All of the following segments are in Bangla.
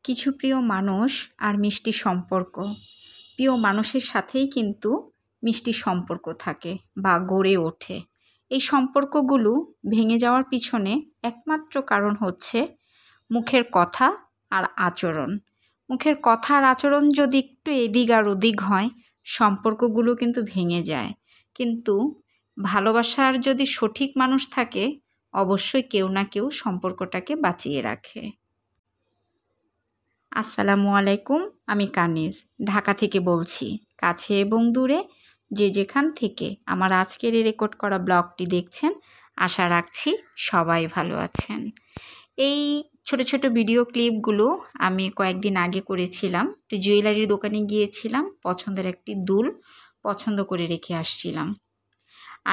কিছু প্রিয় মানুষ আর মিষ্টি সম্পর্ক। প্রিয় মানুষের সাথেই কিন্তু মিষ্টি সম্পর্ক থাকে বা গড়ে ওঠে। এই সম্পর্কগুলো ভেঙে যাওয়ার পিছনে একমাত্র কারণ হচ্ছে মুখের কথা আর আচরণ। মুখের কথা আর আচরণ যদি একটু এদিক আর ওদিক হয়, সম্পর্কগুলো কিন্তু ভেঙে যায়। কিন্তু ভালোবাসার যদি সঠিক মানুষ থাকে, অবশ্যই কেউ না কেউ সম্পর্কটাকে বাঁচিয়ে রাখে। আসসালামু আলাইকুম, আমি কানিজ ঢাকা থেকে বলছি। কাছে এবং দূরে যে যেখান থেকে আমার আজকের এই রেকর্ড করা ব্লগটি দেখছেন, আশা রাখছি সবাই ভালো আছেন। এই ছোট ছোট ভিডিও ক্লিপগুলো আমি কয়েকদিন আগে করেছিলাম। একটু জুয়েলারির দোকানে গিয়েছিলাম, পছন্দের একটি দুল পছন্দ করে রেখে আসছিলাম।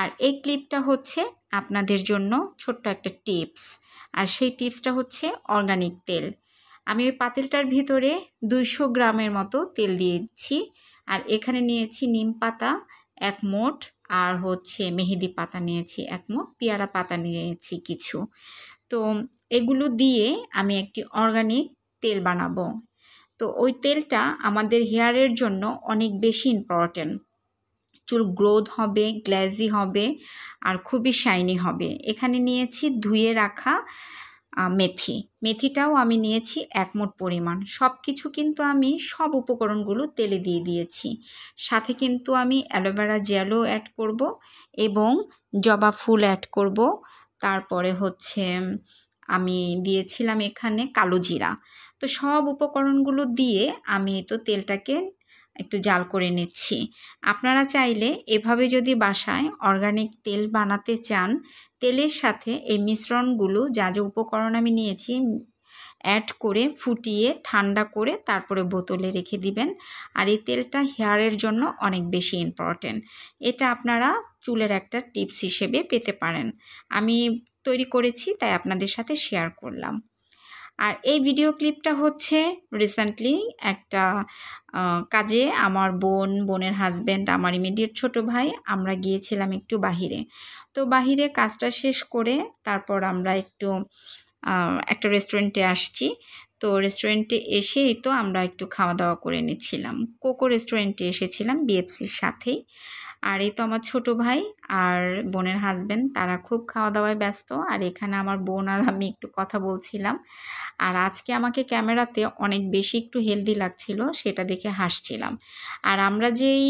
আর এই ক্লিপটা হচ্ছে আপনাদের জন্য ছোট্ট একটা টিপস। আর সেই টিপসটা হচ্ছে অর্গানিক তেল। আমি ওই পাতিলটার ভিতরে 200 গ্রামের মতো তেল দিয়েছি। আর এখানে নিয়েছি নিম পাতা 1 মুঠ, আর হচ্ছে মেহেদি পাতা নিয়েছি 1 মুঠ, পেয়ারা পাতা নিয়েছি কিছু। তো এগুলো দিয়ে আমি একটি অর্গানিক তেল বানাবো। তো ওই তেলটা আমাদের হেয়ারের জন্য অনেক বেশি ইম্পর্ট্যান্ট। চুল গ্রোথ হবে, গ্লেজি হবে, আর খুবই শাইনি হবে। এখানে নিয়েছি ধুয়ে রাখা মেথিটাও আমি নিয়েছি 1 মুঠ পরিমাণ। সব কিছু কিন্তু আমি সব উপকরণগুলো তেলে দিয়ে দিয়েছি। সাথে কিন্তু আমি অ্যালোভেরা জেলও অ্যাড করব এবং জবা ফুল অ্যাড করব। তারপরে হচ্ছে আমি দিয়েছিলাম এখানে কালো জিরা। তো সব উপকরণগুলো দিয়ে আমি তো তেলটাকে একটু জাল করে নিচ্ছি। আপনারা চাইলে এভাবে যদি বাসায় অর্গানিক তেল বানাতে চান, তেলের সাথে এই মিশ্রণগুলো যা যা উপকরণ আমি নিয়েছি অ্যাড করে ফুটিয়ে ঠান্ডা করে তারপরে বোতলে রেখে দিবেন। আর এই তেলটা হেয়ারের জন্য অনেক বেশি ইম্পর্ট্যান্ট। এটা আপনারা চুলের একটা টিপস হিসেবে পেতে পারেন। আমি তৈরি করেছি, তাই আপনাদের সাথে শেয়ার করলাম। আর এই ভিডিও ক্লিপটা হচ্ছে রিসেন্টলি একটা কাজে আমার বোনের হাজব্যান্ড, আমার ইমিডিয়েট ছোট ভাই, আমরা গিয়েছিলাম একটু বাহিরে। তো বাহিরে কাজটা শেষ করে তারপর আমরা একটু একটা রেস্টুরেন্টে আসছি। তো রেস্টুরেন্টে এসেই তো আমরা একটু খাওয়া দাওয়া করে নিচ্ছিলাম। কোকো রেস্টুরেন্টে এসেছিলাম বিএফসির সাথেই। আর এই তো আমার ছোট ভাই আর বোনের হাজব্যান্ড, তারা খুব খাওয়া দাওয়ায় ব্যস্ত। আর এখানে আমার বোন আর আমি একটু কথা বলছিলাম। আর আজকে আমাকে ক্যামেরাতে অনেক বেশি একটু হেলদি লাগছিল, সেটা দেখে হাসছিলাম। আর আমরা যেই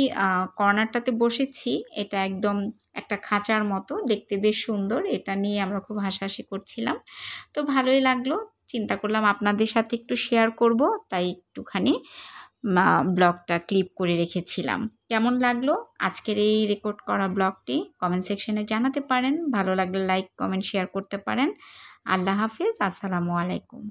কর্নারটাতে বসেছি, এটা একদম একটা খাঁচার মতো, দেখতে বেশ সুন্দর। এটা নিয়ে আমরা খুব হাসাহাসি করছিলাম। তো ভালোই লাগলো, চিন্তা করলাম আপনাদের সাথে একটু শেয়ার করব, তাই একটুখানি ব্লগটা ক্লিপ করে রেখেছিলাম। কেমন লাগলো আজকের এই রেকর্ড করা ব্লগটি কমেন্ট সেকশনে জানাতে পারেন। ভালো লাগলে লাইক, কমেন্ট, শেয়ার করতে পারেন। আল্লাহ হাফিজ, আসসালামু আলাইকুম।